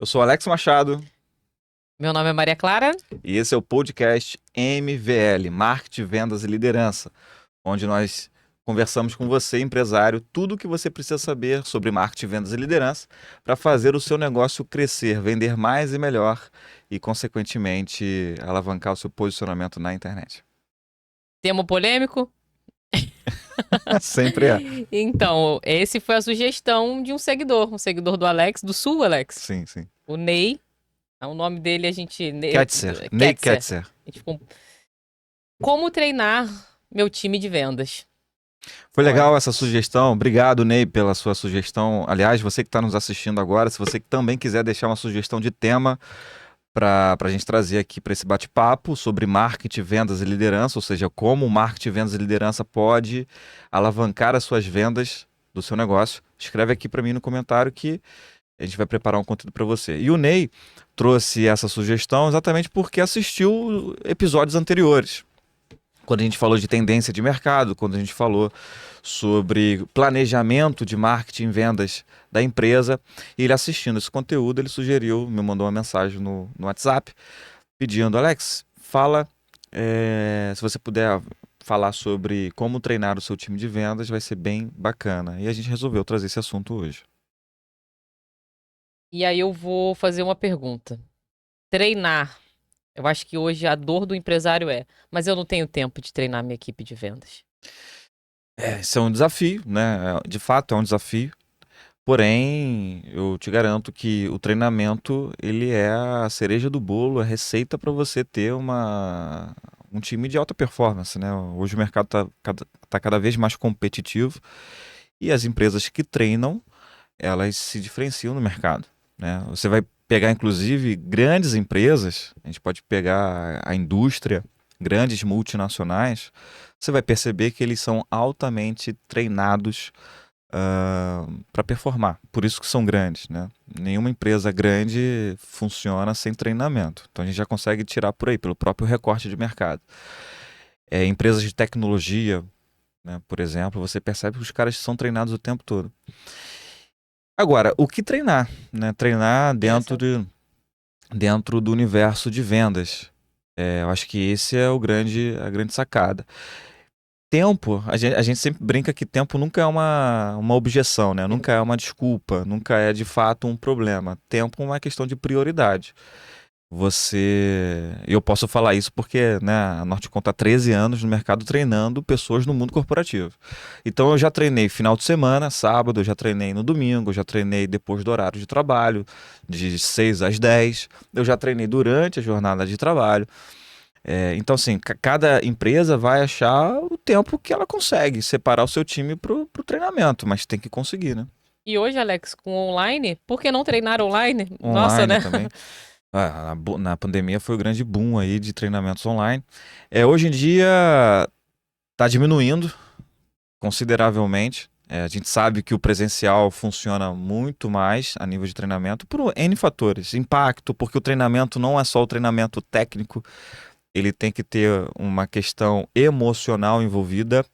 Eu sou Alex Machado Meu nome é Maria Clara. e esse é o podcast MVL, Marketing, Vendas e Liderança, onde nós conversamos com você, empresário, tudo o que você precisa saber sobre marketing, vendas e liderança para fazer o seu negócio crescer, vender mais e melhor e, consequentemente, alavancar o seu posicionamento na internet. Tema polêmico? Sempre é. Então, esse foi a sugestão de um seguidor do Alex, do Sul, Alex. Sim, sim. O Ney. O nome dele a gente. Ketzer, Ney Ketzer. Ketzer. A gente ficou, como treinar meu time de vendas? Foi Olha, legal essa sugestão. Obrigado, Ney, pela sua sugestão. Aliás, você que está nos assistindo agora, se você também quiser deixar uma sugestão de tema para a gente trazer aqui para esse bate-papo sobre marketing, vendas e liderança, ou seja, como o marketing, vendas e liderança pode alavancar as suas vendas do seu negócio, escreve aqui para mim no comentário que a gente vai preparar um conteúdo para você. E o Ney trouxe essa sugestão exatamente porque assistiu episódios anteriores. Quando a gente falou de tendência de mercado, quando a gente falou sobre planejamento de marketing e vendas da empresa, e ele assistindo esse conteúdo, ele sugeriu, me mandou uma mensagem no WhatsApp, pedindo, Alex, fala, se você puder falar sobre como treinar o seu time de vendas, vai ser bem bacana. E a gente resolveu trazer esse assunto hoje. e aí eu vou fazer uma pergunta. Treinar. Eu acho que hoje a dor do empresário mas eu não tenho tempo de treinar minha equipe de vendas. Esse é um desafio, né? De fato, é um desafio. Porém, eu te garanto que o treinamento, ele é a cereja do bolo, a receita para você ter um time de alta performance, né? Hoje o mercado tá cada vez mais competitivo e as empresas que treinam, elas se diferenciam no mercado, né? Você vai pegar, inclusive, grandes empresas, a gente pode pegar a indústria, grandes multinacionais, você vai perceber que eles são altamente treinados para performar. Por isso que são grandes, né? Nenhuma empresa grande funciona sem treinamento. Então a gente já consegue tirar por aí, pelo próprio recorte de mercado. Empresas de tecnologia, né, por exemplo, você percebe que os caras são treinados o tempo todo. Agora, o que treinar? Né? Treinar Essa. dentro do universo de vendas. Eu acho que esse é a grande sacada. Tempo, a gente sempre brinca que tempo nunca é uma objeção, né? Nunca é uma desculpa, nunca é de fato um problema. Tempo é uma questão de prioridade. Eu posso falar isso porque, né, a Norte conta 13 anos no mercado treinando pessoas no mundo corporativo. Então eu já treinei final de semana, sábado, eu já treinei no domingo, eu já treinei depois do horário de trabalho, de 6 às 10, eu já treinei durante a jornada de trabalho. Então, assim, cada empresa vai achar o tempo que ela consegue separar o seu time pro treinamento, mas tem que conseguir, né? E hoje, Alex, com online, por que não treinar online? Nossa, Online né? também. Na pandemia foi o grande boom aí de treinamentos online. Hoje em dia está diminuindo consideravelmente. A gente sabe que o presencial funciona muito mais a nível de treinamento por N fatores. Impacto, porque o treinamento não é só o treinamento técnico, ele tem que ter uma questão emocional envolvida.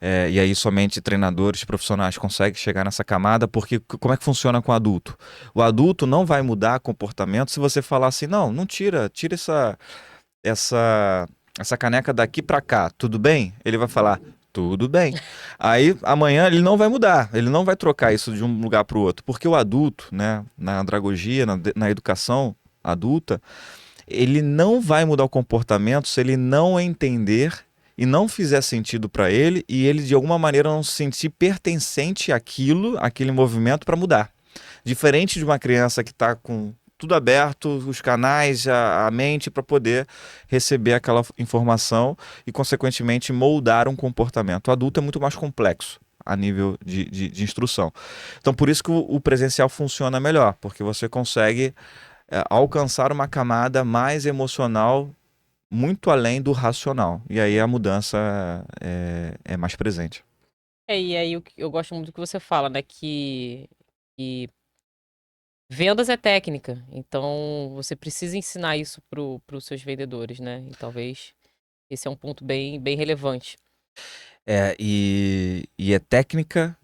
E aí somente treinadores profissionais conseguem chegar nessa camada, porque como é que funciona com o adulto? O adulto não vai mudar comportamento se você falar assim, não, não tira essa, essa caneca daqui para cá, tudo bem? Ele vai falar, tudo bem. Aí amanhã ele não vai mudar, ele não vai trocar isso de um lugar para o outro, porque o adulto, né, na andragogia, na educação adulta, ele não vai mudar o comportamento se ele não entender e não fizer sentido para ele e ele de alguma maneira não se sentir pertencente àquilo, àquele movimento para mudar. Diferente de uma criança que está com tudo aberto, os canais, a mente para poder receber aquela informação e, consequentemente, moldar um comportamento. O adulto é muito mais complexo a nível de instrução. Então, por isso que o presencial funciona melhor, porque você consegue alcançar uma camada mais emocional, muito além do racional. E aí a mudança é mais presente. E aí eu gosto muito do que você fala, né? Que vendas é técnica. Então você precisa ensinar isso para os seus vendedores, né? E talvez esse é um ponto bem relevante. E é técnica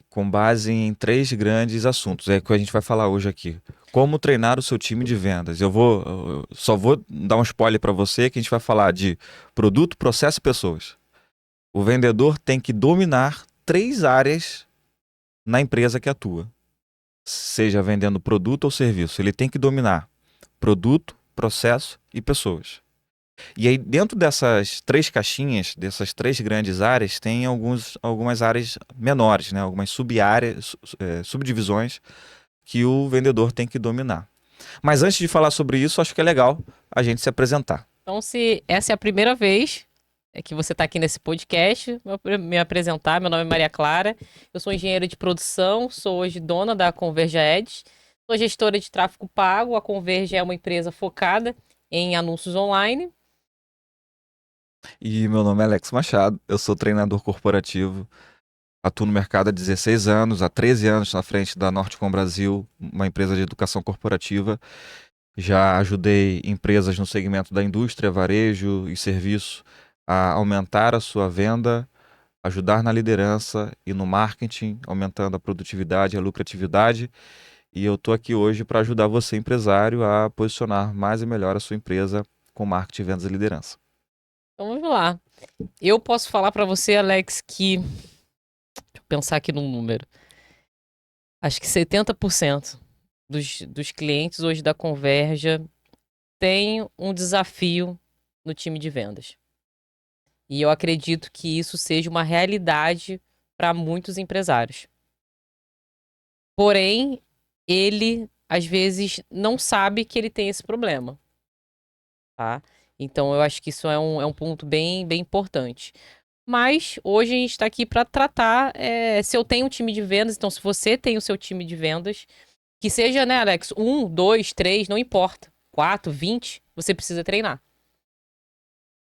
com base em três grandes assuntos. É o que a gente vai falar hoje aqui. Como treinar o seu time de vendas. Eu só vou dar um spoiler para você que a gente vai falar de produto, processo e pessoas. O vendedor tem que dominar 3 áreas na empresa que atua. Seja vendendo produto ou serviço, ele tem que dominar produto, processo e pessoas. E aí, dentro dessas 3 caixinhas, dessas 3 grandes áreas, tem algumas áreas menores, né? Algumas sub-áreas, subdivisões que o vendedor tem que dominar. Mas antes de falar sobre isso, acho que é legal a gente se apresentar. Então, se essa é a primeira vez que você está aqui nesse podcast, vou me apresentar. Meu nome é Maria Clara, eu sou engenheira de produção, sou hoje dona da Converge Ads, sou gestora de tráfego pago. A Converge é uma empresa focada em anúncios online. E meu nome é Alex Machado, eu sou treinador corporativo, atuo no mercado há 16 anos, há 13 anos na frente da Nortecom Brasil, uma empresa de educação corporativa. Já ajudei empresas no segmento da indústria, varejo e serviço a aumentar a sua venda, ajudar na liderança e no marketing, aumentando a produtividade e a lucratividade. E eu estou aqui hoje para ajudar você, empresário, a posicionar mais e melhor a sua empresa com marketing, vendas e liderança. Então vamos lá. Eu posso falar para você, Alex, que. Deixa eu pensar aqui num número. Acho que 70% dos clientes hoje da Converja tem um desafio no time de vendas. E eu acredito que isso seja uma realidade para muitos empresários. Porém, ele às vezes não sabe que ele tem esse problema, tá? Então eu acho que isso é um ponto bem importante. Mas hoje a gente está aqui para tratar se eu tenho um time de vendas. Então, se você tem o seu time de vendas, que seja, né, Alex, 1, 2, 3, não importa. 4, 20, você precisa treinar.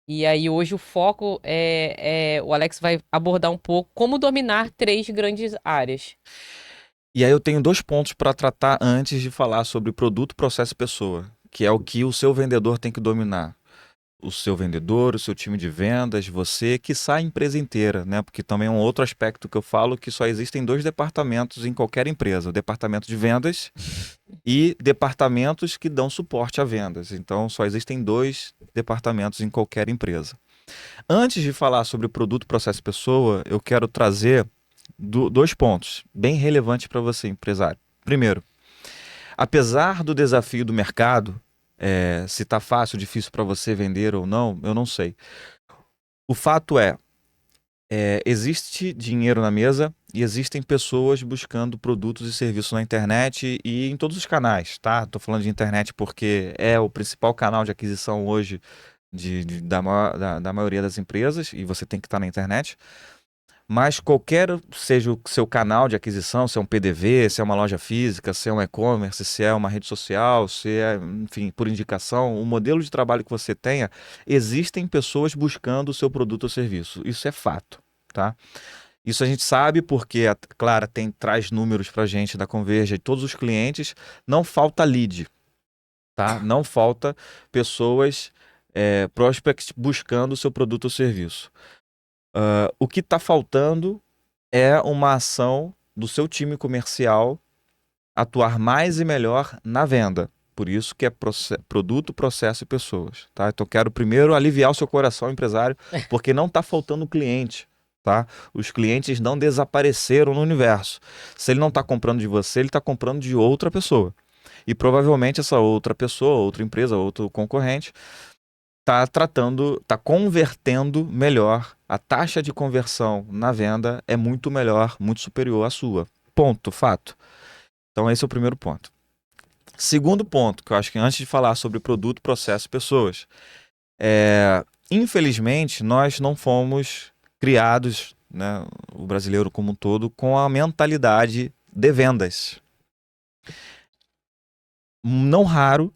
E aí hoje o foco o Alex vai abordar um pouco como dominar 3 grandes áreas. E aí eu tenho 2 pontos para tratar antes de falar sobre produto, processo e pessoa, que é o que o seu vendedor tem que dominar. O seu vendedor, o seu time de vendas, você, quiçá a empresa inteira, né? Porque também é um outro aspecto que eu falo que só existem 2 departamentos em qualquer empresa: o departamento de vendas e departamentos que dão suporte a vendas. Então só existem 2 departamentos em qualquer empresa. Antes de falar sobre produto, processo e pessoa, eu quero trazer 2 pontos bem relevantes para você, empresário. Primeiro, apesar do desafio do mercado, se está fácil ou difícil para você vender ou não, eu não sei. O fato existe dinheiro na mesa e existem pessoas buscando produtos e serviços na internet e em todos os canais, tá? Tô falando de internet porque é o principal canal de aquisição hoje da maioria das empresas e você tem que estar na internet. Mas qualquer seja o seu canal de aquisição, se é um PDV, se é uma loja física, se é um e-commerce, se é uma rede social, se é, enfim, por indicação, o modelo de trabalho que você tenha, existem pessoas buscando o seu produto ou serviço. Isso é fato, tá? Isso a gente sabe porque a Clara traz números para a gente da Converge de todos os clientes. Não falta lead, tá? Não falta pessoas, prospects buscando o seu produto ou serviço. O que está faltando é uma ação do seu time comercial atuar mais e melhor na venda. Por isso que é produto, processo e pessoas. Tá? Então quero primeiro aliviar o seu coração, empresário, porque não está faltando cliente. Tá? Os clientes não desapareceram no universo. Se ele não está comprando de você, ele está comprando de outra pessoa. E provavelmente essa outra pessoa, outra empresa, outro concorrente está convertendo melhor. A taxa de conversão na venda é muito melhor, muito superior à sua. Ponto, fato. Então esse é o primeiro ponto. Segundo ponto, que eu acho que antes de falar sobre produto, processo e pessoas, infelizmente nós não fomos criados, né, o brasileiro como um todo, com a mentalidade de vendas. Não raro,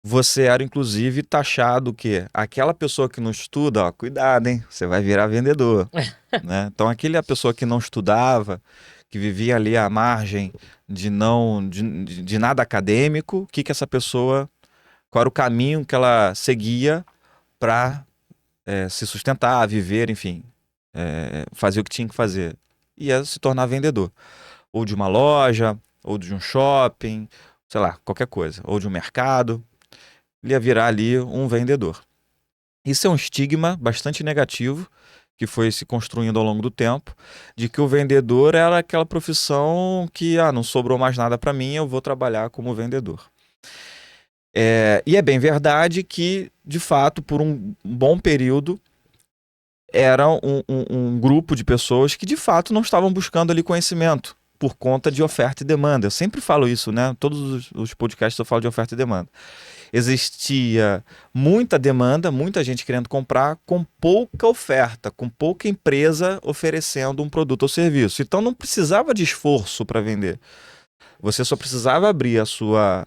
você era, inclusive, taxado que aquela pessoa que não estuda, ó, cuidado, hein? Você vai virar vendedor, né? Então, aquela pessoa que não estudava, que vivia ali à margem de nada acadêmico, essa pessoa, qual era o caminho que ela seguia para se sustentar, viver, enfim, fazer o que tinha que fazer? Ia se tornar vendedor. Ou de uma loja, ou de um shopping, sei lá, qualquer coisa, ou de um mercado, ele ia virar ali um vendedor. Isso é um estigma bastante negativo que foi se construindo ao longo do tempo, de que o vendedor era aquela profissão que, não sobrou mais nada para mim, eu vou trabalhar como vendedor. E é bem verdade que, de fato, por um bom período, era um grupo de pessoas que, de fato, não estavam buscando ali conhecimento por conta de oferta e demanda. Eu sempre falo isso, né? Todos os podcasts eu falo de oferta e demanda. Existia muita demanda, muita gente querendo comprar, com pouca oferta, com pouca empresa oferecendo um produto ou serviço. Então não precisava de esforço para vender. Você só precisava abrir a sua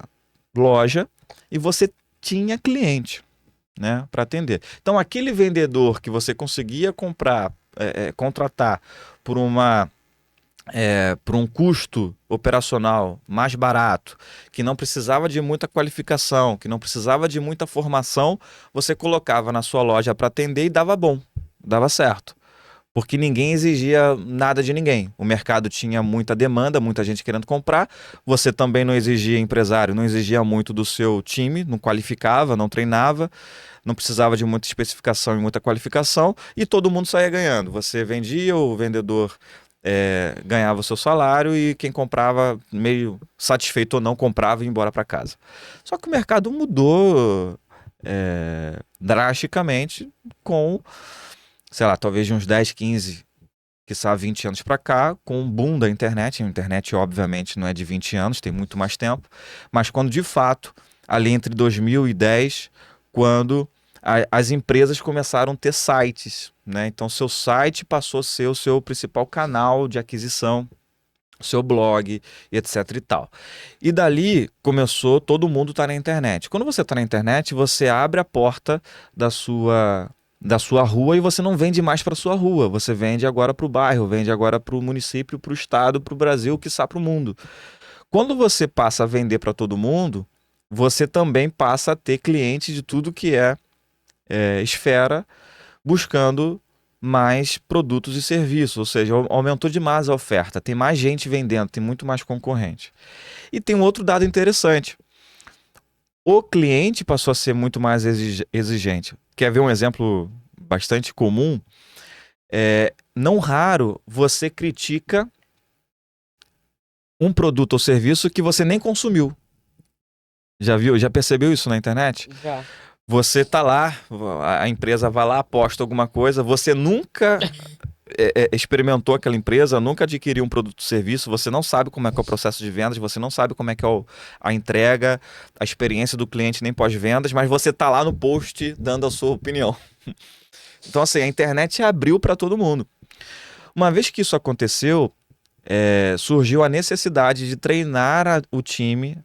loja e você tinha cliente, né, para atender. Então aquele vendedor que você conseguia comprar, contratar por por um custo operacional mais barato, que não precisava de muita qualificação, que não precisava de muita formação, você colocava na sua loja para atender e dava bom, dava certo. Porque ninguém exigia nada de ninguém. O mercado tinha muita demanda, muita gente querendo comprar. Você também não exigia empresário, não exigia muito do seu time, não qualificava, não treinava, não precisava de muita especificação e muita qualificação, e todo mundo saía ganhando. Você vendia, o vendedor ganhava o seu salário e quem comprava, meio satisfeito ou não, comprava e ia embora para casa. Só que o mercado mudou drasticamente com, sei lá, talvez de uns 10, 15, quiçá 20 anos para cá, com o boom da internet. A internet, obviamente, não é de 20 anos, tem muito mais tempo, mas quando de fato, ali entre 2010, quando as empresas começaram a ter sites, né? Então, seu site passou a ser o seu principal canal de aquisição, seu blog, e etc e tal. E dali começou todo mundo estar na internet. Quando você está na internet, você abre a porta da sua rua e você não vende mais para sua rua. Você vende agora para o bairro, vende agora para o município, para o estado, para o Brasil, quiçá para o mundo. Quando você passa a vender para todo mundo, você também passa a ter cliente de tudo que é esfera, buscando mais produtos e serviços, ou seja, aumentou demais a oferta, tem mais gente vendendo, tem muito mais concorrente. E tem um outro dado interessante. O cliente passou a ser muito mais exigente. Quer ver um exemplo bastante comum? Não raro você critica um produto ou serviço que você nem consumiu. Já viu? Já percebeu isso na internet? Já. Você tá lá, a empresa vai lá, aposta alguma coisa, você nunca experimentou aquela empresa, nunca adquiriu um produto ou serviço, você não sabe como é que é o processo de vendas, você não sabe como é que é a entrega, a experiência do cliente nem pós-vendas, mas você tá lá no post dando a sua opinião. Então, assim, a internet abriu para todo mundo. Uma vez que isso aconteceu, surgiu a necessidade de treinar o time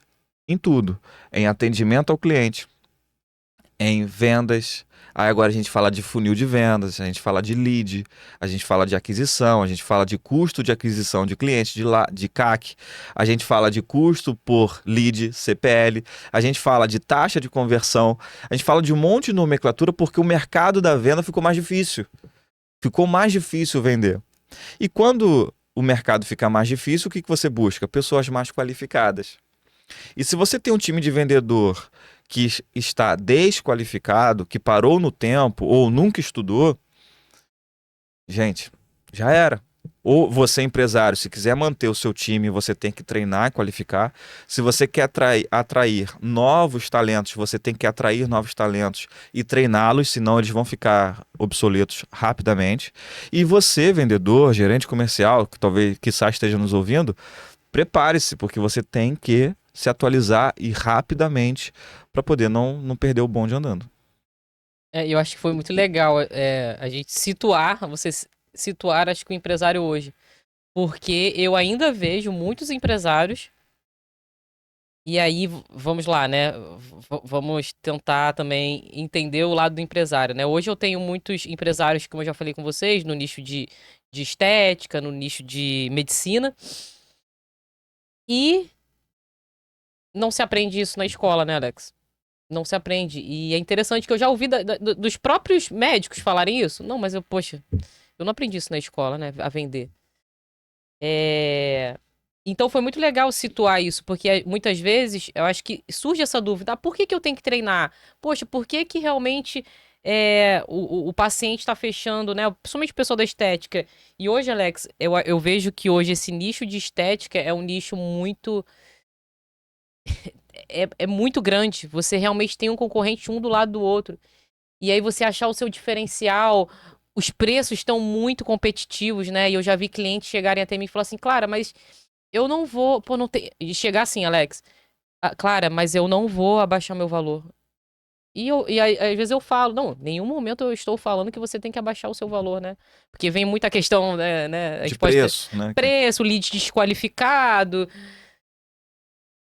em tudo, em atendimento ao cliente, em vendas. Aí agora a gente fala de funil de vendas, a gente fala de lead, a gente fala de aquisição, a gente fala de custo de aquisição de cliente, de CAC, a gente fala de custo por lead, CPL, a gente fala de taxa de conversão, a gente fala de um monte de nomenclatura porque o mercado da venda ficou mais difícil. Ficou mais difícil vender. E quando o mercado fica mais difícil, o que você busca? Pessoas mais qualificadas. E se você tem um time de vendedor que está desqualificado, que parou no tempo ou nunca estudou, gente, já era. Ou você, empresário, se quiser manter o seu time, você tem que treinar e qualificar. Se você quer atrair novos talentos, você tem que atrair novos talentos e treiná-los, senão eles vão ficar obsoletos rapidamente. E você, vendedor, gerente comercial, que talvez, quiçá esteja nos ouvindo, prepare-se, porque você tem que se atualizar e rapidamente para poder não perder o bonde andando. Eu acho que foi muito legal a gente situar, acho que o empresário hoje. Porque eu ainda vejo muitos empresários. E aí, vamos lá, né? Vamos tentar também entender o lado do empresário, né? Hoje eu tenho muitos empresários, como eu já falei com vocês, no nicho de estética, no nicho de medicina. E não se aprende isso na escola, né, Alex? Não se aprende. E é interessante que eu já ouvi dos próprios médicos falarem isso. Não, mas poxa, eu não aprendi isso na escola, né? A vender. Então foi muito legal situar isso, porque muitas vezes eu acho que surge essa dúvida: por que que eu tenho que treinar? Poxa, por que que realmente o paciente está fechando, né? Principalmente o pessoal da estética. E hoje, Alex, eu vejo que hoje esse nicho de estética é um nicho muito. É muito grande. Você realmente tem um concorrente um do lado do outro. E aí você achar o seu diferencial, os preços estão muito competitivos, né? E eu já vi clientes chegarem até mim e falar assim: Clara, mas eu não vou, pô, não tem. E chegar assim, Alex: Clara, mas eu não vou abaixar meu valor. Às vezes eu falo: não, em nenhum momento eu estou falando que você tem que abaixar o seu valor, né? Porque vem muita questão, né? A De gente pode ter preço, né? preço, lead desqualificado.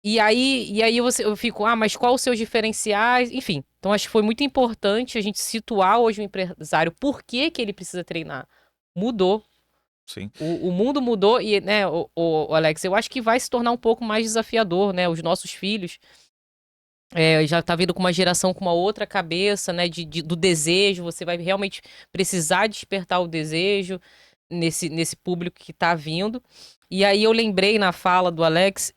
E aí eu fico: mas qual os seus diferenciais? Enfim, então acho que foi muito importante a gente situar hoje o empresário por que que ele precisa treinar. Mudou. Sim. O mundo mudou e, né, o Alex, eu acho que vai se tornar um pouco mais desafiador, né? Os nossos filhos já tá vindo com uma geração com uma outra cabeça, né? Do desejo. Você vai realmente precisar despertar o desejo nesse público que tá vindo. E aí eu lembrei na fala do Alex,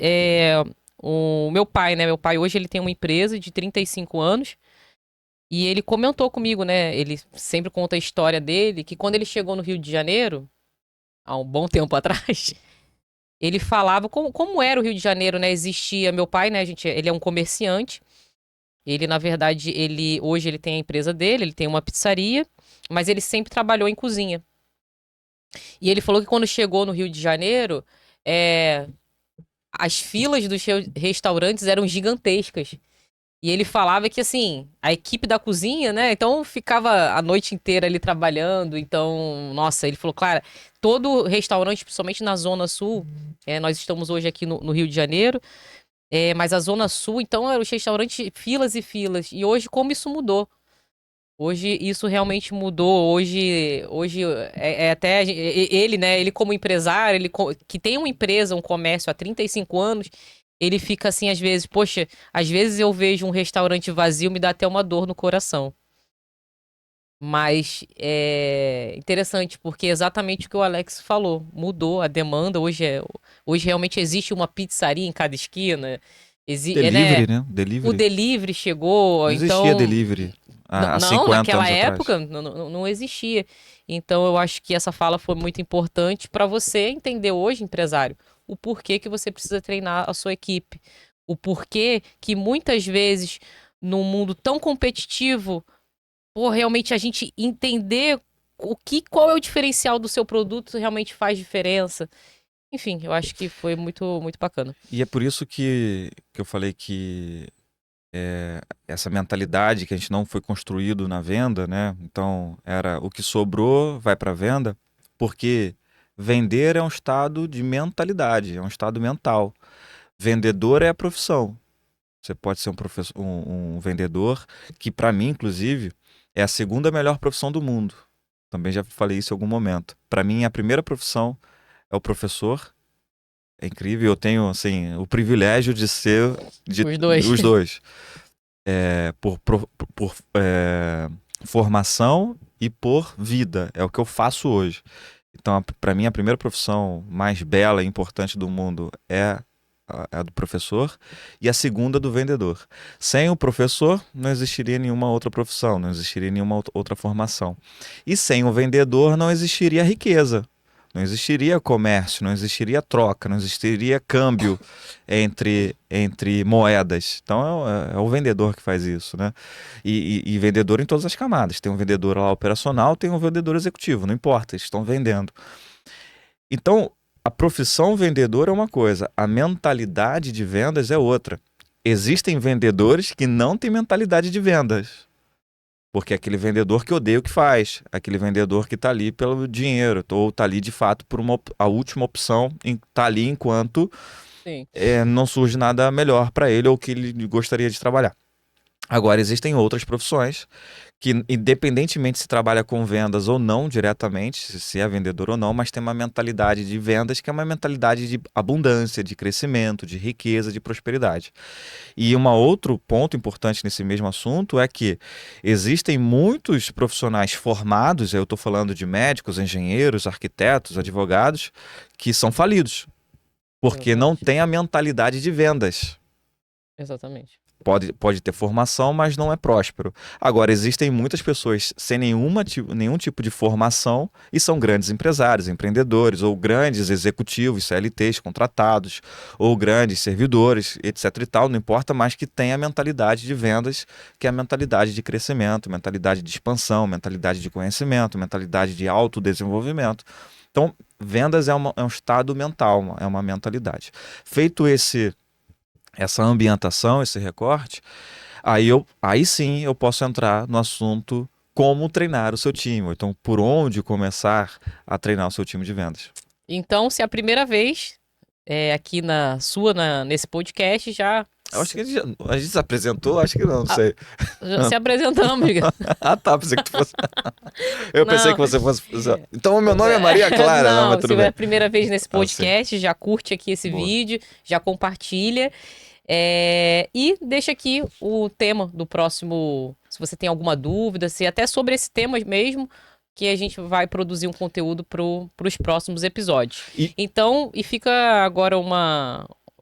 o meu pai, né? Meu pai hoje ele tem uma empresa de 35 anos. E ele comentou comigo, né? Ele sempre conta a história dele, que quando ele chegou no Rio de Janeiro, há um bom tempo atrás, ele falava como era o Rio de Janeiro, né? Existia meu pai, né, gente, ele é um comerciante. Ele, na verdade, hoje ele tem a empresa dele, ele tem uma pizzaria, mas ele sempre trabalhou em cozinha. E ele falou que quando chegou no Rio de Janeiro, é, as filas dos restaurantes eram gigantescas. E ele falava que, assim, a equipe da cozinha, né? Então ficava a noite inteira ali trabalhando. Então, nossa, ele falou: Clara, todo restaurante, principalmente na Zona Sul, nós estamos hoje aqui no Rio de Janeiro, mas a Zona Sul, então, eram os restaurantes filas e filas. E hoje, como isso mudou? Hoje isso realmente mudou. Hoje até ele, né? Ele como empresário, que tem uma empresa, um comércio há 35 anos, ele fica assim às vezes: poxa, às vezes eu vejo um restaurante vazio, me dá até uma dor no coração. Mas é interessante porque é exatamente o que o Alex falou, mudou a demanda. Hoje realmente existe uma pizzaria em cada esquina. Né? Delivery, né? O Delivery. delivery chegou, Não existia então delivery há não, 50 naquela anos atrás. época não existia. Então eu acho que essa fala foi muito importante para você entender hoje, empresário, o porquê que você precisa treinar a sua equipe. O porquê que muitas vezes, num mundo tão competitivo, pô, realmente a gente entender qual é o diferencial do seu produto realmente faz diferença. Enfim, eu acho que foi muito, muito bacana. E é por isso que eu falei que essa mentalidade que a gente não foi construído na venda, né? Então, era o que sobrou vai para venda, porque vender é um estado de mentalidade, é um estado mental. Vendedor é a profissão. Você pode ser um vendedor que, para mim, inclusive, é a segunda melhor profissão do mundo. Também já falei isso em algum momento. Para mim, a primeira profissão é o professor. É incrível, eu tenho assim o privilégio de ser de Os dois. os dois. Por formação e por vida. É o que eu faço hoje. Então, para mim, a primeira profissão mais bela e importante do mundo é a do professor e a segunda do vendedor. Sem o professor, não existiria nenhuma outra profissão, não existiria nenhuma outra formação. E sem o vendedor, não existiria riqueza. Não existiria comércio, não existiria troca, não existiria câmbio entre moedas. Então é o vendedor que faz isso, né? E vendedor em todas as camadas. Tem um vendedor lá operacional, tem um vendedor executivo, não importa, eles estão vendendo. Então, a profissão vendedor é uma coisa, a mentalidade de vendas é outra. Existem vendedores que não têm mentalidade de vendas. Porque é aquele vendedor que odeia o que faz, aquele vendedor que está ali pelo dinheiro, ou está ali de fato por a última opção, está ali enquanto Sim. não surge nada melhor para ele ou que ele gostaria de trabalhar. Agora, existem outras profissões que, independentemente se trabalha com vendas ou não diretamente, se é vendedor ou não, mas tem uma mentalidade de vendas que é uma mentalidade de abundância, de crescimento, de riqueza, de prosperidade. E um outro ponto importante nesse mesmo assunto é que existem muitos profissionais formados, eu estou falando de médicos, engenheiros, arquitetos, advogados, que são falidos. porque não Exatamente. tem a mentalidade de vendas. Exatamente. Pode ter formação, mas não é próspero. Agora, existem muitas pessoas sem nenhum tipo de formação e são grandes empresários, empreendedores, ou grandes executivos, CLTs contratados, ou grandes servidores, etc e tal, não importa, mas que tem a mentalidade de vendas, que é a mentalidade de crescimento, mentalidade de expansão, mentalidade de conhecimento, mentalidade de autodesenvolvimento. Então, vendas é um estado mental, é uma mentalidade. Feito essa ambientação, esse recorte, aí sim eu posso entrar no assunto como treinar o seu time, ou então por onde começar a treinar o seu time de vendas. Então, se é a primeira vez aqui nesse podcast, já, Eu acho que a gente se apresentou, acho que não ah, sei. já se apresentamos, amiga. Ah, tá, pensei que tu fosse. Eu pensei Não, que você fosse. Então, o meu nome é Maria Clara, não, mas não, se tudo é bem. a primeira vez nesse Ah, sim. podcast, já curte aqui esse Boa. vídeo, já compartilha. E deixa aqui o tema do próximo, se você tem alguma dúvida, se até sobre esse tema mesmo, que a gente vai produzir um conteúdo para os próximos episódios. E, Então, e fica agora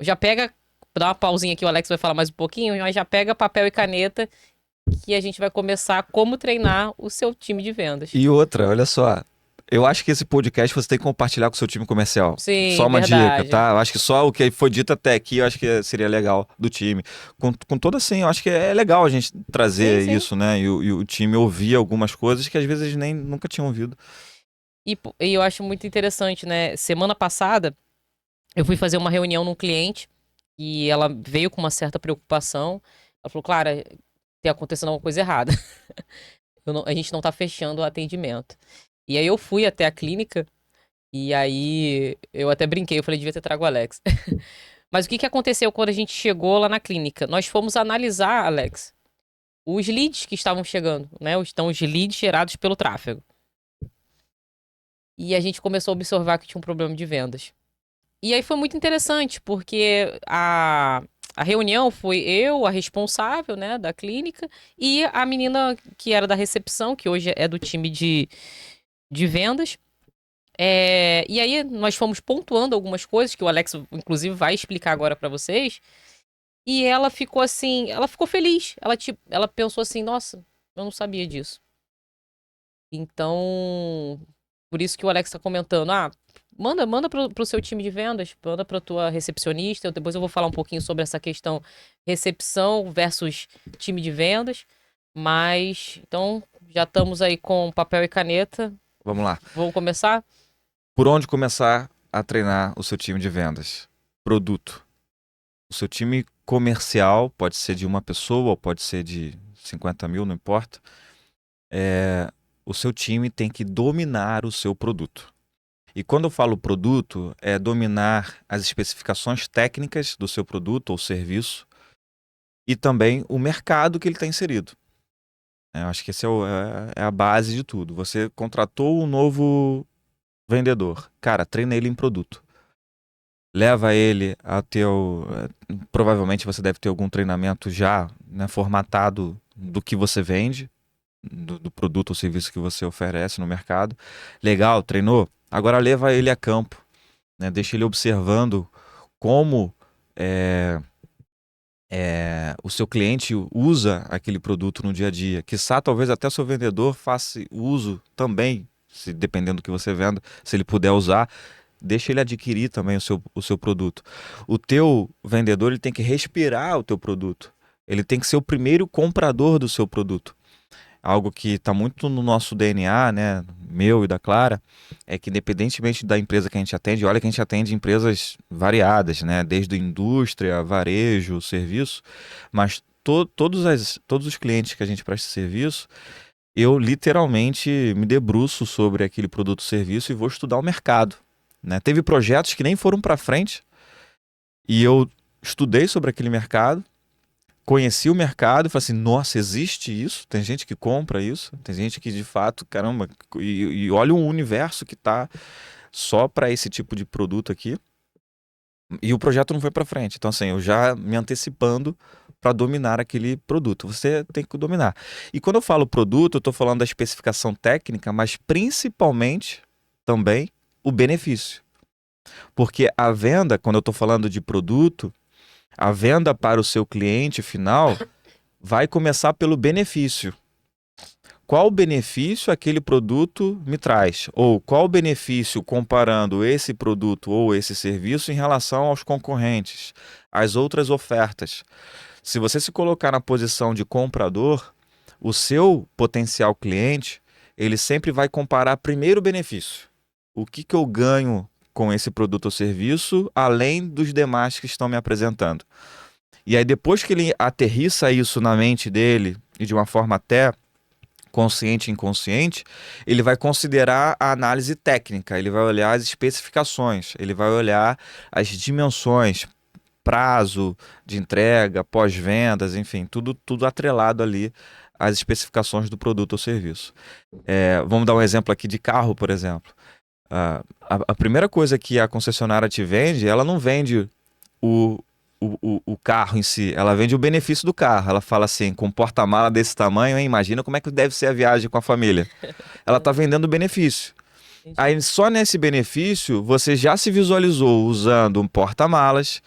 já pega, dá uma pausinha aqui, o Alex vai falar mais um pouquinho, mas já pega papel e caneta que a gente vai começar como treinar o seu time de vendas. e outra, olha só. Eu acho que esse podcast você tem que compartilhar com o seu time comercial. Só Sim, uma dica, verdade. tá? Eu acho que só o que foi dito até aqui, eu acho que seria legal do time. Com todo assim, eu acho que é legal a gente Sim, trazer sim. isso, né? E o time ouvir algumas coisas que às vezes eles nem nunca tinham ouvido. E eu acho muito interessante, né? Semana passada, eu fui fazer uma reunião num cliente e ela veio com uma certa preocupação. Ela falou, Clara, tem acontecendo alguma coisa errada. A gente não tá fechando o atendimento. E aí eu fui até a clínica e aí eu até brinquei, eu falei, devia ter trago o Alex. Mas o que que aconteceu quando a gente chegou lá na clínica? Nós fomos analisar, Alex, os leads que estavam chegando, né? Os leads gerados pelo tráfego. E a gente começou a observar que tinha um problema de vendas. E aí foi muito interessante, porque a reunião foi eu, a responsável, né, da clínica, e a menina que era da recepção, que hoje é do time de vendas. E aí nós fomos pontuando algumas coisas, que o Alex, inclusive, vai explicar agora pra vocês. E ela ficou assim, ela ficou feliz. Ela pensou assim, nossa, eu não sabia disso. Então, por isso que o Alex tá comentando, manda pro seu time de vendas, manda pra tua recepcionista. Depois eu vou falar um pouquinho sobre essa questão recepção versus time de vendas. Mas, então, já estamos aí com papel e caneta. Vamos lá. Vamos começar? Por onde começar a treinar o seu time de vendas? Produto. O seu time comercial pode ser de uma pessoa ou pode ser de 50 mil, não importa. O seu time tem que dominar o seu produto. E quando eu falo produto, é dominar as especificações técnicas do seu produto ou serviço e também o mercado que ele está inserido. Eu acho que esse é a base de tudo. Você contratou um novo vendedor. Cara, treina ele em produto. Leva ele a ter provavelmente você deve ter algum treinamento já, né, formatado do que você vende, do produto ou serviço que você oferece no mercado. Legal, treinou? Agora leva ele a campo, né? Deixa ele observando como o seu cliente usa aquele produto no dia a dia. Quiçá, talvez até o seu vendedor faça uso também, se dependendo do que você venda, se ele puder usar, deixa ele adquirir também o seu produto. O teu vendedor ele tem que respirar o teu produto. Ele tem que ser o primeiro comprador do seu produto. Algo que está muito no nosso DNA, né, meu e da Clara, é que independentemente da empresa que a gente atende, olha que a gente atende empresas variadas, né, desde indústria, varejo, serviço, mas todos os clientes que a gente presta serviço, eu literalmente me debruço sobre aquele produto ou serviço e vou estudar o mercado, né? Teve projetos que nem foram para frente e eu estudei sobre aquele mercado, conheci o mercado e falei assim, nossa, existe isso? Tem gente que compra isso? Tem gente que de fato, caramba, e olha o universo que tá só para esse tipo de produto aqui. E o projeto não foi para frente. Então assim, eu já me antecipando para dominar aquele produto. Você tem que dominar. E quando eu falo produto, eu estou falando da especificação técnica, mas principalmente também o benefício. Porque a venda, quando eu estou falando de produto, a venda para o seu cliente final vai começar pelo benefício. Qual benefício aquele produto me traz? Ou qual benefício comparando esse produto ou esse serviço em relação aos concorrentes, às outras ofertas? Se você se colocar na posição de comprador, o seu potencial cliente, ele sempre vai comparar primeiro o benefício. O que eu ganho com esse produto ou serviço, além dos demais que estão me apresentando. E aí, depois que ele aterrissa isso na mente dele, e de uma forma até consciente e inconsciente, ele vai considerar a análise técnica, ele vai olhar as especificações, ele vai olhar as dimensões, prazo de entrega, pós-vendas, enfim, tudo atrelado ali às especificações do produto ou serviço. Vamos dar um exemplo aqui de carro, por exemplo. A primeira coisa que a concessionária te vende, ela não vende o, o carro em si, ela vende o benefício do carro. Ela fala assim, com um porta-mala desse tamanho, hein, imagina como é que deve ser a viagem com a família. Ela está vendendo o benefício. Entendi. Aí só nesse benefício você já se visualizou usando um porta-malas,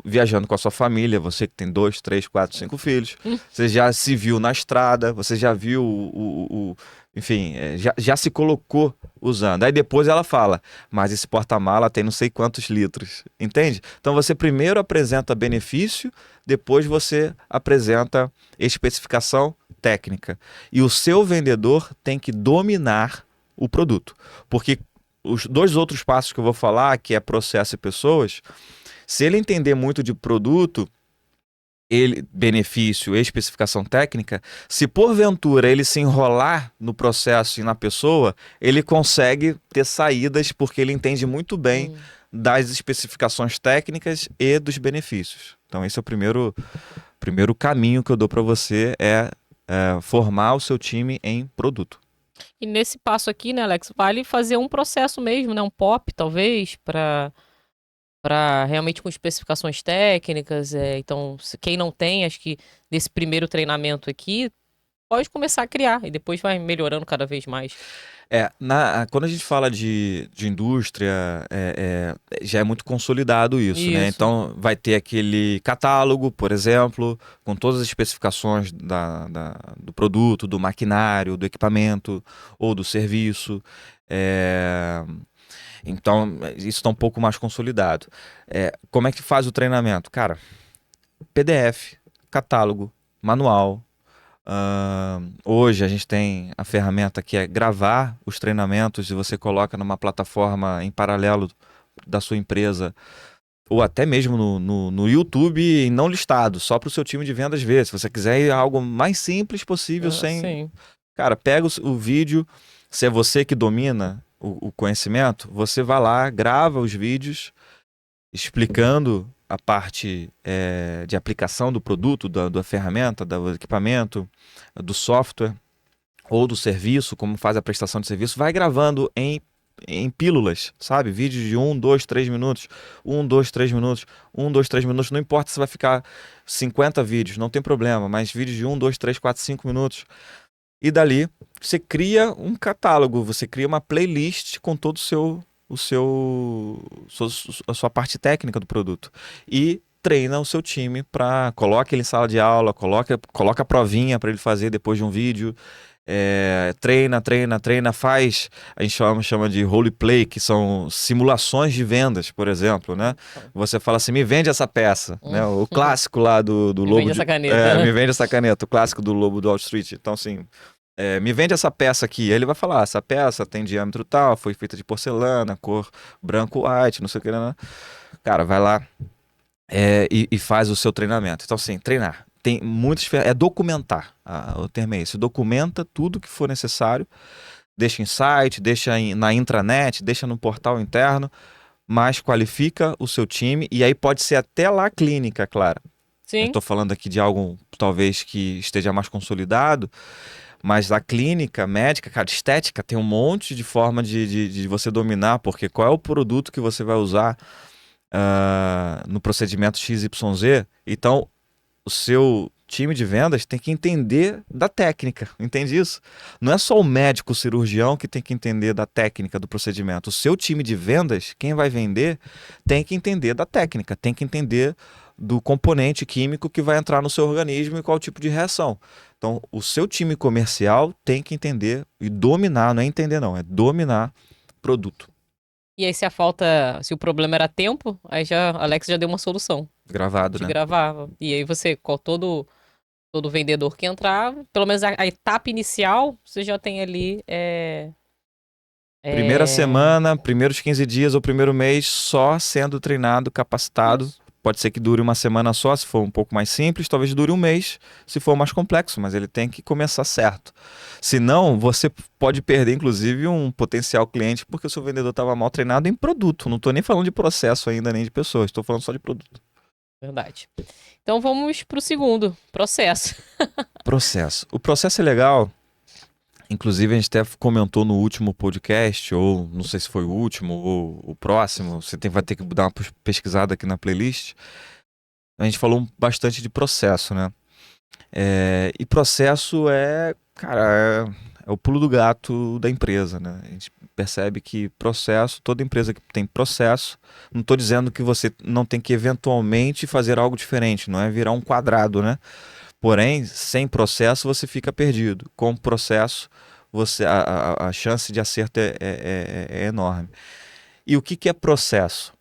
viajando com a sua família, você que tem 2, 3, 4, 5 filhos, você já se viu na estrada, você já viu enfim, já se colocou usando. Aí depois ela fala, mas esse porta-mala tem não sei quantos litros, entende? Então você primeiro apresenta benefício, depois você apresenta especificação técnica. E o seu vendedor tem que dominar o produto, porque os dois outros passos que eu vou falar, que é processo e pessoas, se ele entender muito de produto, benefício e especificação técnica, se porventura ele se enrolar no processo e na pessoa, ele consegue ter saídas porque ele entende muito bem das especificações técnicas e dos benefícios. Então esse é o primeiro caminho que eu dou para você, formar o seu time em produto. E nesse passo aqui, né, Alex, vale fazer um processo mesmo, né, um POP, talvez, para realmente com especificações técnicas. Então, quem não tem, acho que nesse primeiro treinamento aqui, pode começar a criar e depois vai melhorando cada vez mais. Quando a gente fala de indústria, já é muito consolidado isso, né? Isso. Então vai ter aquele catálogo, por exemplo, com todas as especificações do produto, do maquinário, do equipamento ou do serviço. Então isso está um pouco mais consolidado. Como é que faz o treinamento? Cara, PDF, catálogo, manual. Hoje a gente tem a ferramenta que é gravar os treinamentos e você coloca numa plataforma em paralelo da sua empresa ou até mesmo no YouTube e não listado, só para o seu time de vendas ver. Se você quiser ir algo mais simples possível, Sim. Cara, pega o vídeo, se é você que domina o conhecimento, você vai lá, grava os vídeos explicando a parte de aplicação do produto, da ferramenta, do equipamento, do software ou do serviço, como faz a prestação de serviço, vai gravando em pílulas, sabe? Vídeos de 1, 2, 3 minutos, 1, 2, 3 minutos, 1, 2, 3 minutos, não importa se vai ficar 50 vídeos, não tem problema, mas vídeos de 1, 2, 3, 4, 5 minutos. E dali você cria um catálogo, você cria uma playlist com todo a sua parte técnica do produto e treina o seu time para coloca ele em sala de aula, coloca a provinha para ele fazer depois de um vídeo, treina, faz, a gente chama de roleplay, que são simulações de vendas, por exemplo, né? Você fala assim, me vende essa peça, né? O clássico lá do Me Lobo vende essa caneta. me vende essa caneta, o clássico do Lobo do Wall Street. Então assim, me vende essa peça aqui. Aí ele vai falar, essa peça tem diâmetro tal, foi feita de porcelana, cor branco white, não sei o que, né? Cara, vai lá e faz o seu treinamento. Então assim, treinar. Tem muitas documentar. O termo é esse. Documenta tudo que for necessário. Deixa em site, deixa na intranet, deixa no portal interno, mas qualifica o seu time e aí pode ser até lá clínica, claro. Sim. Estou falando aqui de algo talvez que esteja mais consolidado, mas a clínica médica, cara, estética, tem um monte de forma de você dominar, porque qual é o produto que você vai usar no procedimento XYZ? Então, time de vendas tem que entender da técnica, entende isso? Não é só o médico, o cirurgião que tem que entender da técnica do procedimento. O seu time de vendas, quem vai vender, tem que entender da técnica, tem que entender do componente químico que vai entrar no seu organismo e qual tipo de reação. Então, o seu time comercial tem que entender e dominar, não é entender não, é dominar produto. E aí, se o problema era tempo, aí Alex já deu uma solução. Gravado, Te né? gravava. E aí você, todo vendedor que entrar, pelo menos a etapa inicial, você já tem ali. Primeira semana, primeiros 15 dias ou primeiro mês só sendo treinado, capacitado. Isso. Pode ser que dure uma semana só, se for um pouco mais simples, talvez dure um mês, se for mais complexo, mas ele tem que começar certo. Senão, você pode perder, inclusive, um potencial cliente porque o seu vendedor estava mal treinado em produto. Não estou nem falando de processo ainda, nem de pessoas, estou falando só de produto. Verdade. Então vamos pro segundo, processo. Processo. O processo é legal. Inclusive, a gente até comentou no último podcast, ou não sei se foi o último ou o próximo, vai ter que dar uma pesquisada aqui na playlist. A gente falou bastante de processo, né? E processo cara, é o pulo do gato da empresa, né? A gente percebe que processo, toda empresa que tem processo, não estou dizendo que você não tem que eventualmente fazer algo diferente, não é virar um quadrado, né? Porém, sem processo você fica perdido. Com processo, a chance de acerto é enorme. E o que é processo?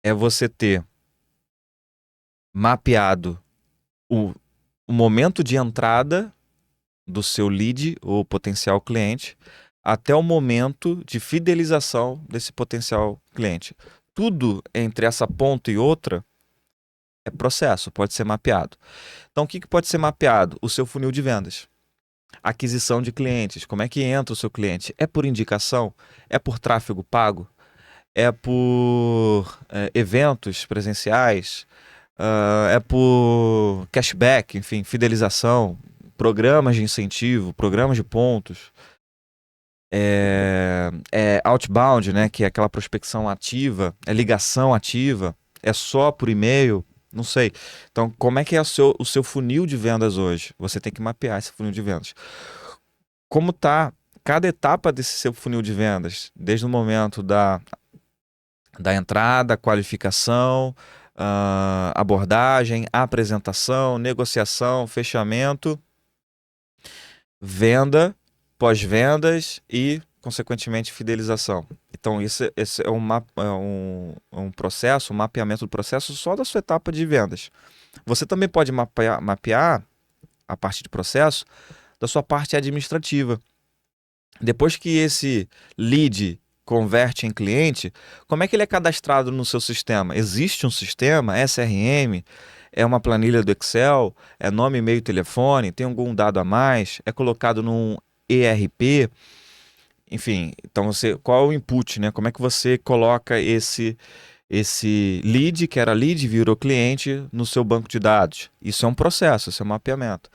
É você ter mapeado o momento de entrada do seu lead ou potencial cliente até o momento de fidelização desse potencial cliente. Tudo entre essa ponta e outra é processo, pode ser mapeado. Então, o que pode ser mapeado? O seu funil de vendas. Aquisição de clientes. Como é que entra o seu cliente? É por indicação? É por tráfego pago? É por eventos presenciais? É por cashback, enfim, fidelização, programas de incentivo, programas de pontos. Outbound, né, que é aquela prospecção ativa, é ligação ativa, é só por e-mail, não sei. Então, como é que é o seu funil de vendas hoje? Você tem que mapear esse funil de vendas. Como está cada etapa desse seu funil de vendas, desde o momento da entrada, qualificação, abordagem, apresentação, negociação, fechamento, venda, pós-vendas e, consequentemente, fidelização. Então, esse é um processo, um mapeamento do processo só da sua etapa de vendas. Você também pode mapear a parte de processo da sua parte administrativa. Depois que esse lead converte em cliente, como é que ele é cadastrado no seu sistema? Existe um sistema, SRM, é uma planilha do Excel, é nome, e-mail, telefone, tem algum dado a mais, é colocado num ERP, enfim, então qual é o input, né? Como é que você coloca esse lead, que era lead, virou cliente no seu banco de dados? Isso é um processo, isso é um mapeamento.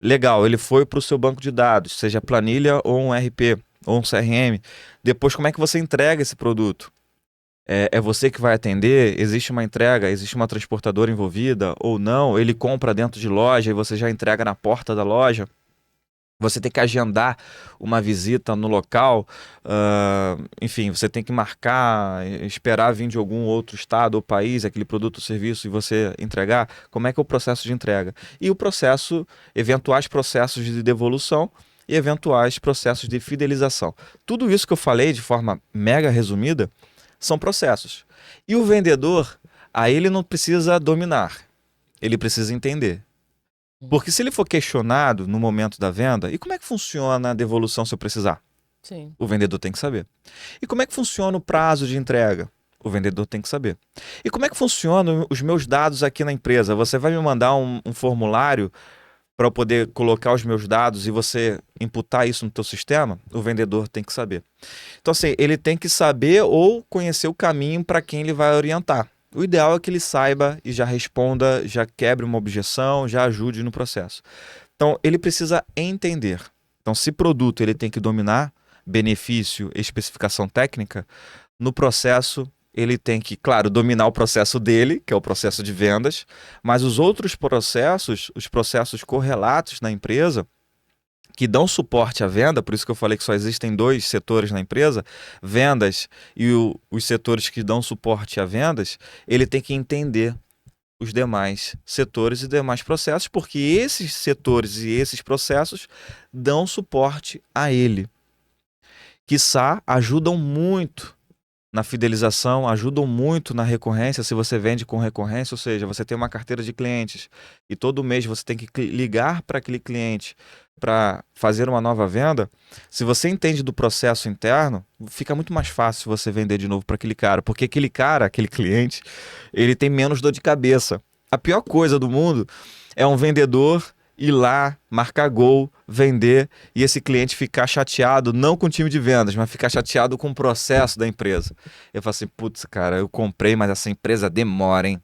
Legal, ele foi para o seu banco de dados, seja planilha ou um ERP ou um CRM. Depois, como é que você entrega esse produto? É você que vai atender? Existe uma entrega? Existe uma transportadora envolvida ou não? Ele compra dentro de loja e você já entrega na porta da loja? Você tem que agendar uma visita no local, enfim, você tem que marcar, esperar vir de algum outro estado ou país aquele produto ou serviço e você entregar. Como é que é o processo de entrega? E o processo, eventuais processos de devolução e eventuais processos de fidelização. Tudo isso que eu falei de forma mega resumida são processos. E o vendedor, aí ele não precisa dominar, ele precisa entender. Porque se ele for questionado no momento da venda, e como é que funciona a devolução se eu precisar? Sim. O vendedor tem que saber. E como é que funciona o prazo de entrega? O vendedor tem que saber. E como é que funcionam os meus dados aqui na empresa? Você vai me mandar um formulário para eu poder colocar os meus dados e você imputar isso no teu sistema? O vendedor tem que saber. Então, assim, ele tem que saber ou conhecer o caminho para quem ele vai orientar. O ideal é que ele saiba e já responda, já quebre uma objeção, já ajude no processo. Então, ele precisa entender. Então, se produto ele tem que dominar, benefício, especificação técnica, no processo ele tem que, claro, dominar o processo dele, que é o processo de vendas, mas os outros processos, os processos correlatos na empresa, que dão suporte à venda, por isso que eu falei que só existem dois setores na empresa, vendas e os setores que dão suporte a vendas, ele tem que entender os demais setores e demais processos, porque esses setores e esses processos dão suporte a ele. Quiçá ajudam muito na fidelização, ajudam muito na recorrência, se você vende com recorrência, ou seja, você tem uma carteira de clientes e todo mês você tem que ligar para aquele cliente para fazer uma nova venda. Se você entende do processo interno, fica muito mais fácil você vender de novo para aquele cara, porque aquele cara, aquele cliente, ele tem menos dor de cabeça. A pior coisa do mundo é um vendedor ir lá, marcar gol, vender e esse cliente ficar chateado, não com o time de vendas, mas ficar chateado com o processo da empresa. Eu falo assim, putz, cara, eu comprei, mas essa empresa demora, hein?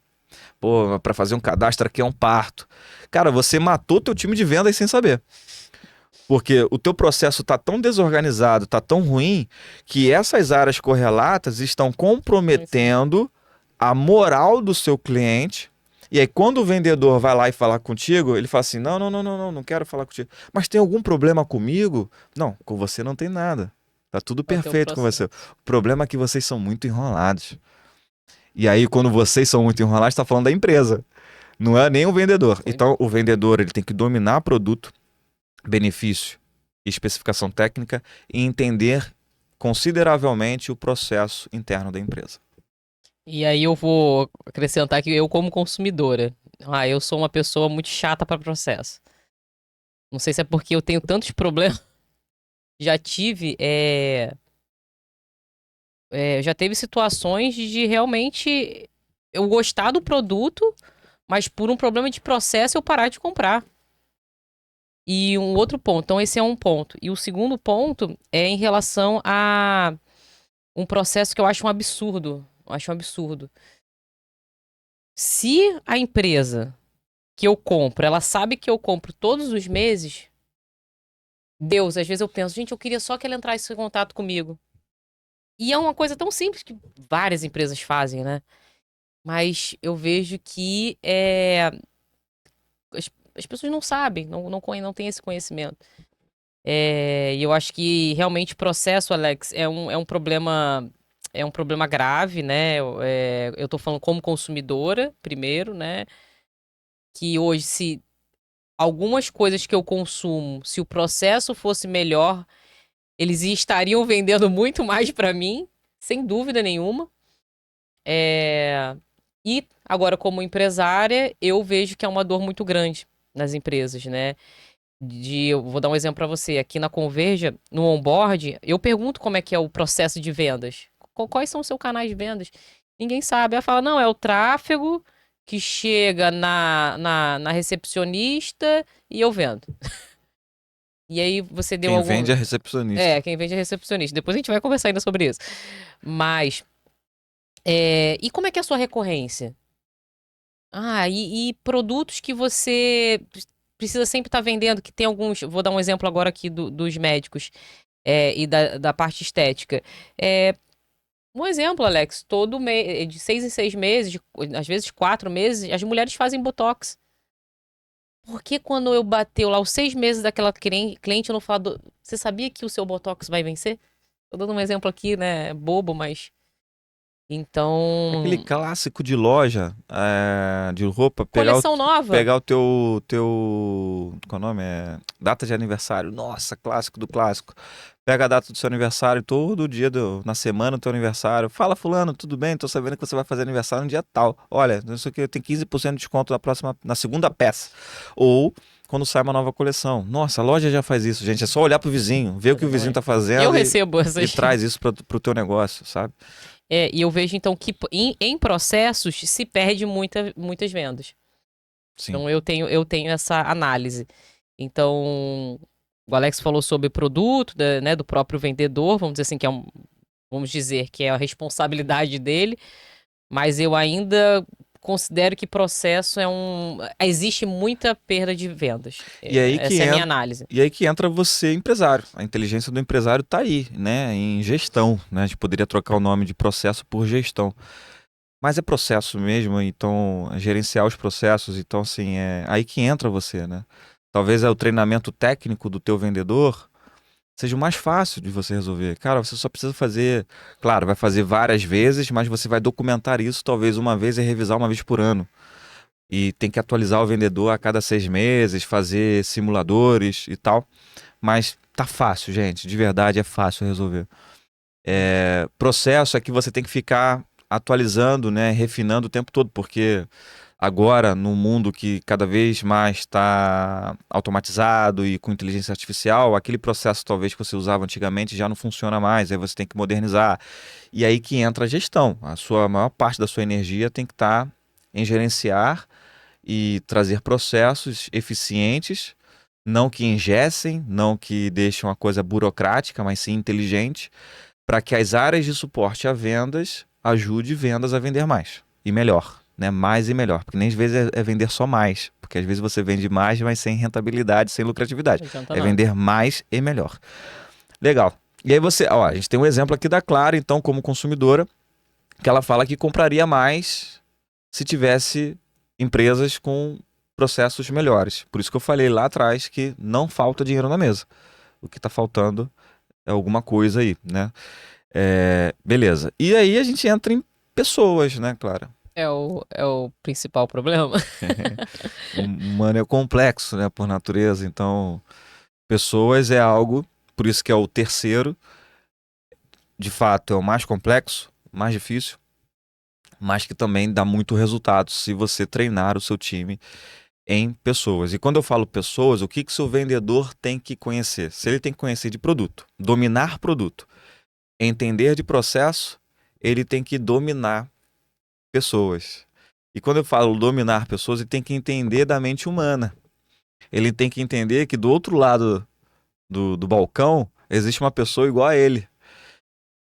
Pô, para fazer um cadastro aqui é um parto. Cara, você matou teu time de vendas sem saber. Porque o teu processo tá tão desorganizado, tá tão ruim, que essas áreas correlatas estão comprometendo a moral do seu cliente. E aí, quando o vendedor vai lá e falar contigo, ele fala assim: não, não, não, não, não, não quero falar contigo. Mas tem algum problema comigo? Não, com você não tem nada. Tá tudo perfeito com você. O problema é que vocês são muito enrolados. E aí, quando vocês são muito enrolados, tá falando da empresa. Não é nem o vendedor. Então, o vendedor ele tem que dominar produto, benefício e especificação técnica e entender consideravelmente o processo interno da empresa. E aí eu vou acrescentar que eu, como consumidora, eu sou uma pessoa muito chata para processo. Não sei se é porque eu tenho tantos problemas. Já tive, já teve situações de realmente eu gostar do produto, mas por um problema de processo eu parar de comprar. E um outro ponto, então esse é um ponto. E o segundo ponto é em relação a um processo que eu acho um absurdo. Eu acho um absurdo. Se a empresa que eu compro, ela sabe que eu compro todos os meses, Deus, às vezes eu penso, gente, eu queria só que ela entrasse em contato comigo. E é uma coisa tão simples que várias empresas fazem, né? Mas eu vejo que as pessoas não sabem, não têm esse conhecimento. E eu acho que realmente o processo, Alex, é um problema. É um problema grave, né? Eu tô falando como consumidora, primeiro, né? Que hoje, se algumas coisas que eu consumo, se o processo fosse melhor, eles estariam vendendo muito mais para mim, sem dúvida nenhuma. E agora, como empresária, eu vejo que é uma dor muito grande nas empresas, né? Eu vou dar um exemplo para você. Aqui na Converja, no onboard, eu pergunto como é que é o processo de vendas. Quais são os seus canais de vendas? Ninguém sabe. Ela fala, não, é o tráfego que chega na recepcionista e eu vendo. E aí você deu Quem vende é recepcionista. quem vende é recepcionista. Depois a gente vai conversar ainda sobre isso. Mas, e como é que é a sua recorrência? E produtos que você precisa sempre estar vendendo, que tem alguns... Vou dar um exemplo agora aqui dos médicos e da parte estética. Um exemplo, Alex, todo mês, de 6 em 6 meses, às vezes 4 meses, as mulheres fazem botox. Por que quando eu bateu lá os 6 meses daquela cliente, eu não falo, você sabia que o seu botox vai vencer? Tô dando um exemplo aqui, né, bobo, mas... Então... Aquele clássico de loja de roupa, Coleção nova. pegar o teu, qual é o nome? Data de aniversário. Nossa, clássico do clássico. Pega a data do seu aniversário todo dia, na semana do teu aniversário. Fala, fulano, tudo bem? Tô sabendo que você vai fazer aniversário no dia tal. Olha, não sei o que, tem 15% de desconto na segunda peça. Ou quando sai uma nova coleção. Nossa, a loja já faz isso, gente. É só olhar pro vizinho, ver o que o vizinho tá fazendo eu recebo essas... e traz isso pro teu negócio, sabe? E eu vejo, então, que em processos se perde muitas vendas. Sim. Então, eu tenho essa análise. Então, o Alex falou sobre produto, né, do próprio vendedor, vamos dizer assim, vamos dizer que é a responsabilidade dele, mas eu ainda considero que processo existe muita perda de vendas. E aí que Essa é a minha entra, análise. e aí que entra você, empresário. A inteligência do empresário está aí, né? Em gestão, né? A gente poderia trocar o nome de processo por gestão. Mas é processo mesmo, então gerenciar os processos, então assim, é aí que entra você, né? Talvez é o treinamento técnico do teu vendedor seja o mais fácil de você resolver. Cara, você só precisa fazer, claro, vai fazer várias vezes, mas você vai documentar isso talvez uma vez e revisar uma vez por ano. E tem que atualizar o vendedor a cada 6 meses, fazer simuladores e tal. Mas tá fácil, gente, de verdade é fácil resolver. Processo é que você tem que ficar atualizando, né, refinando o tempo todo, porque agora, no mundo que cada vez mais está automatizado e com inteligência artificial, aquele processo talvez que você usava antigamente já não funciona mais, aí você tem que modernizar. E aí que entra a gestão. A maior parte da sua energia tem que estar em gerenciar e trazer processos eficientes, não que engessem, não que deixem uma coisa burocrática, mas sim inteligente, para que as áreas de suporte a vendas ajude vendas a vender mais e melhor, né? Mais e melhor, porque nem às vezes é vender só mais, porque às vezes você vende mais, mas sem rentabilidade, sem lucratividade. Não adianta É nada. vender mais e melhor. Legal. E aí você, ó, a gente tem um exemplo aqui da Clara, então, como consumidora, que ela fala que compraria mais se tivesse empresas com processos melhores. Por isso que eu falei lá atrás que não falta dinheiro na mesa. O que está faltando é alguma coisa aí, né? Beleza. E aí a gente entra em pessoas, né, Clara? É o principal problema. O humano é complexo, né, por natureza. Então, pessoas é algo, por isso que é o terceiro, de fato, é o mais complexo, mais difícil, mas que também dá muito resultado se você treinar o seu time em pessoas. E quando eu falo pessoas, o que que seu vendedor tem que conhecer? Se ele tem que conhecer de produto, dominar produto, entender de processo, ele tem que dominar pessoas. E quando eu falo dominar pessoas, ele tem que entender da mente humana. Ele tem que entender que do outro lado do balcão existe uma pessoa igual a ele.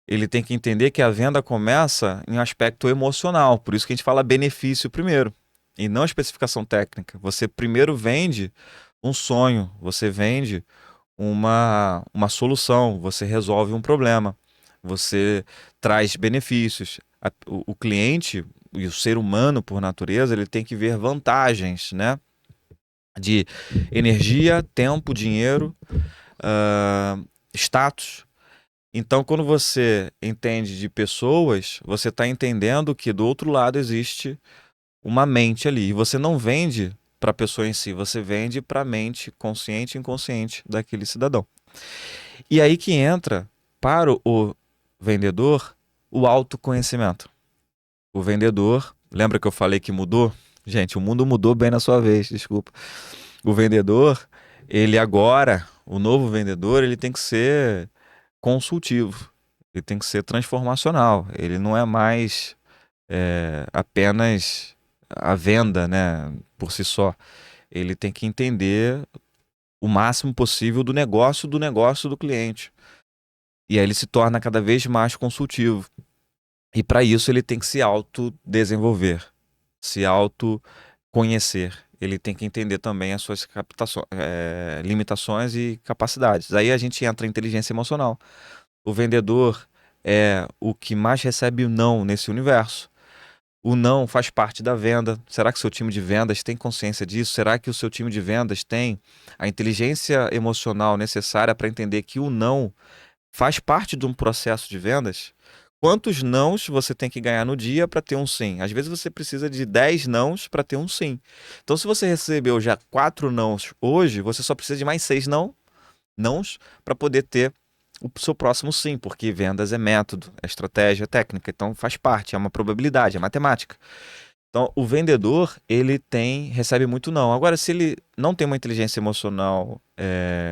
Ele tem que entender que a venda começa em um aspecto emocional. Por isso que a gente fala benefício primeiro, e não especificação técnica. Você primeiro vende um sonho, você vende uma solução, você resolve um problema, você traz benefícios. O cliente e o ser humano, por natureza, ele tem que ver vantagens, né? De energia, tempo, dinheiro, status. Então, quando você entende de pessoas, você está entendendo que do outro lado existe uma mente ali. E você não vende para a pessoa em si, você vende para a mente consciente e inconsciente daquele cidadão. E aí que entra para o vendedor o autoconhecimento. O vendedor, lembra que eu falei que mudou? Gente, o mundo mudou bem na sua vez, desculpa. O vendedor, ele agora, o novo vendedor, ele tem que ser consultivo, ele tem que ser transformacional. Ele não é mais apenas a venda, né, por si só. Ele tem que entender o máximo possível do negócio do cliente. E aí ele se torna cada vez mais consultivo. E para isso ele tem que se autodesenvolver, se autoconhecer. Ele tem que entender também as suas limitações e capacidades. Aí a gente entra em inteligência emocional. O vendedor é o que mais recebe o não nesse universo. O não faz parte da venda. Será que o seu time de vendas tem consciência disso? Será que o seu time de vendas tem a inteligência emocional necessária para entender que o não faz parte de um processo de vendas? Quantos nãos você tem que ganhar no dia para ter um sim? Às vezes você precisa de 10 nãos para ter um sim. Então, se você recebeu já 4 nãos hoje, você só precisa de mais 6 nãos para poder ter o seu próximo sim, porque vendas é método, é estratégia, é técnica, então faz parte, é uma probabilidade, é matemática. Então, o vendedor, recebe muito não. Agora, se ele não tem uma inteligência emocional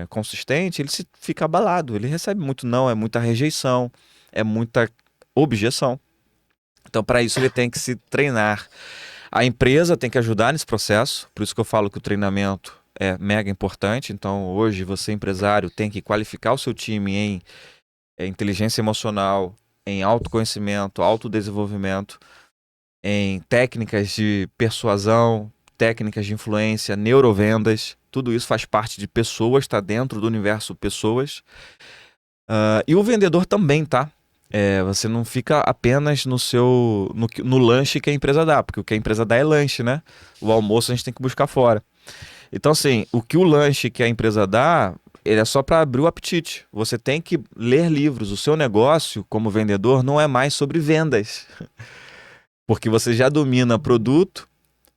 consistente, ele fica abalado, ele recebe muito não, é muita rejeição, é muita objeção. Então, para isso, ele tem que se treinar. A empresa tem que ajudar nesse processo, por isso que eu falo que o treinamento é mega importante. Então, hoje, você, empresário, tem que qualificar o seu time em inteligência emocional, em autoconhecimento, autodesenvolvimento, em técnicas de persuasão, técnicas de influência, neurovendas. Tudo isso faz parte de pessoas, está dentro do universo pessoas. E o vendedor também, tá? Você não fica apenas no lanche que a empresa dá, porque o que a empresa dá é lanche, né? O almoço a gente tem que buscar fora. Então, assim, o que o lanche que a empresa dá, ele é só para abrir o apetite. Você tem que ler livros. O seu negócio, como vendedor, não é mais sobre vendas, porque você já domina produto,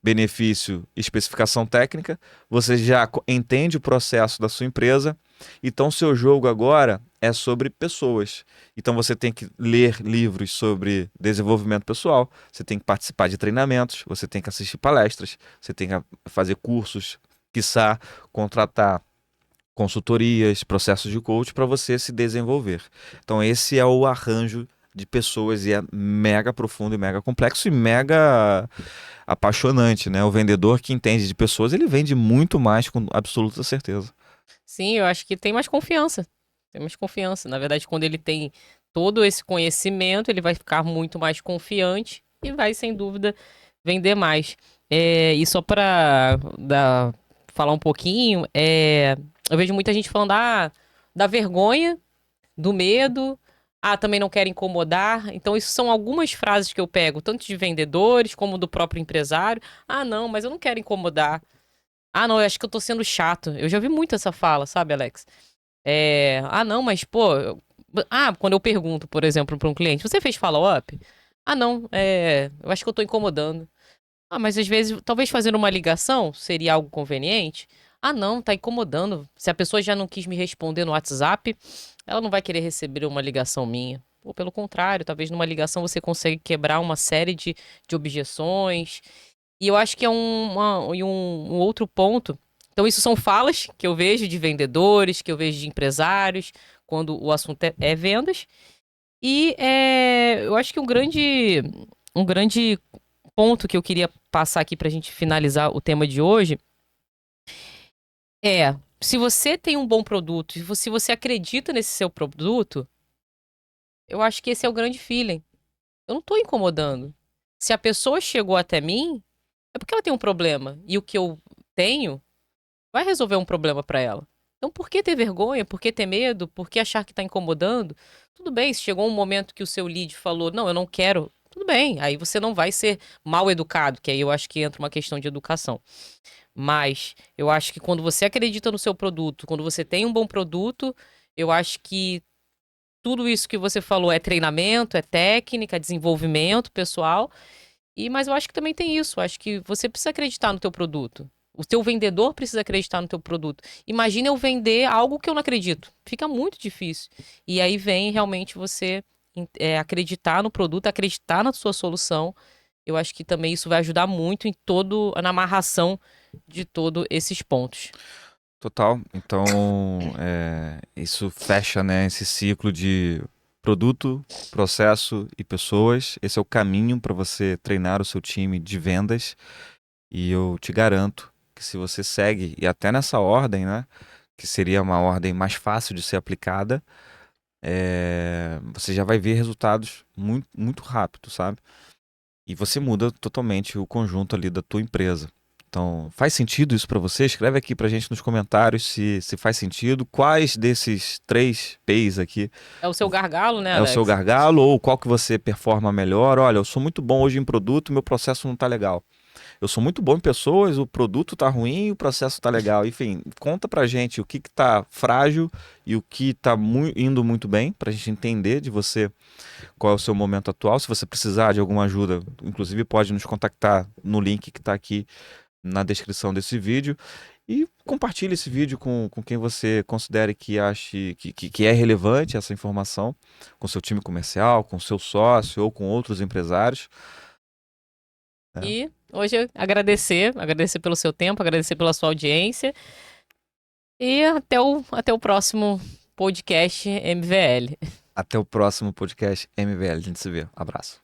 benefício, especificação técnica, você já entende o processo da sua empresa, então seu jogo agora é sobre pessoas. Então você tem que ler livros sobre desenvolvimento pessoal, você tem que participar de treinamentos, você tem que assistir palestras, você tem que fazer cursos, quiçá contratar consultorias, processos de coach para você se desenvolver. Então esse é o arranjo de pessoas e é mega profundo e mega complexo e mega apaixonante, né? O vendedor que entende de pessoas, ele vende muito mais com absoluta certeza. Sim, eu acho que tem mais confiança. Tem mais confiança. Na verdade, quando ele tem todo esse conhecimento, ele vai ficar muito mais confiante e vai, sem dúvida, vender mais. E só para falar um pouquinho, eu vejo muita gente falando da vergonha, do medo, também não quero incomodar. Então, isso são algumas frases que eu pego, tanto de vendedores como do próprio empresário. Não, mas eu não quero incomodar. Não, eu acho que eu tô sendo chato. Eu já vi muito essa fala, sabe, Alex? Não, mas, pô. Quando eu pergunto, por exemplo, para um cliente, você fez follow-up? Não, eu acho que eu tô incomodando. Mas às vezes, talvez fazer uma ligação seria algo conveniente. Não, tá incomodando. Se a pessoa já não quis me responder no WhatsApp, ela não vai querer receber uma ligação minha. Ou pelo contrário, talvez numa ligação você consegue quebrar uma série de objeções. E eu acho que é um outro ponto. Então, isso são falas que eu vejo de vendedores, que eu vejo de empresários, quando o assunto é vendas. E eu acho que um grande ponto que eu queria passar aqui para a gente finalizar o tema de hoje se você tem um bom produto, se você acredita nesse seu produto, eu acho que esse é o grande feeling. Eu não estou incomodando. Se a pessoa chegou até mim, é porque ela tem um problema. E o que eu tenho vai resolver um problema para ela. Então, por que ter vergonha? Por que ter medo? Por que achar que tá incomodando? Tudo bem, se chegou um momento que o seu lead falou, não, eu não quero, tudo bem. Aí você não vai ser mal educado, que aí eu acho que entra uma questão de educação. Mas eu acho que quando você acredita no seu produto, quando você tem um bom produto, eu acho que tudo isso que você falou é treinamento, é técnica, é desenvolvimento pessoal. Mas eu acho que também tem isso. Eu acho que você precisa acreditar no teu produto. O teu vendedor precisa acreditar no teu produto. Imagina eu vender algo que eu não acredito. Fica muito difícil. E aí vem realmente você acreditar no produto, acreditar na sua solução. Eu acho que também isso vai ajudar muito na amarração de todos esses pontos. Total. Então, isso fecha, né, esse ciclo de produto, processo e pessoas. Esse é o caminho para você treinar o seu time de vendas. E eu te garanto que se você segue, e até nessa ordem, né, que seria uma ordem mais fácil de ser aplicada, você já vai ver resultados muito, muito rápido, sabe? E você muda totalmente o conjunto ali da tua empresa. Então, faz sentido isso para você? Escreve aqui pra gente nos comentários se faz sentido. Quais desses 3 P's aqui É o seu gargalo, né, é o seu Alex? gargalo ou qual que você performa melhor? Olha, eu sou muito bom hoje em produto, meu processo não tá legal. Eu sou muito bom em pessoas, o produto tá ruim, o processo tá legal. Enfim, conta pra gente o que que tá frágil e o que tá indo muito bem, pra gente entender de você qual é o seu momento atual. Se você precisar de alguma ajuda, inclusive pode nos contactar no link que tá aqui na descrição desse vídeo. E compartilhe esse vídeo com quem você considere que ache que é relevante essa informação, com seu time comercial, com seu sócio ou com outros empresários. Né? E hoje agradecer pelo seu tempo, agradecer pela sua audiência. E até o próximo podcast MVL. Até o próximo podcast MVL. A gente se vê. Abraço.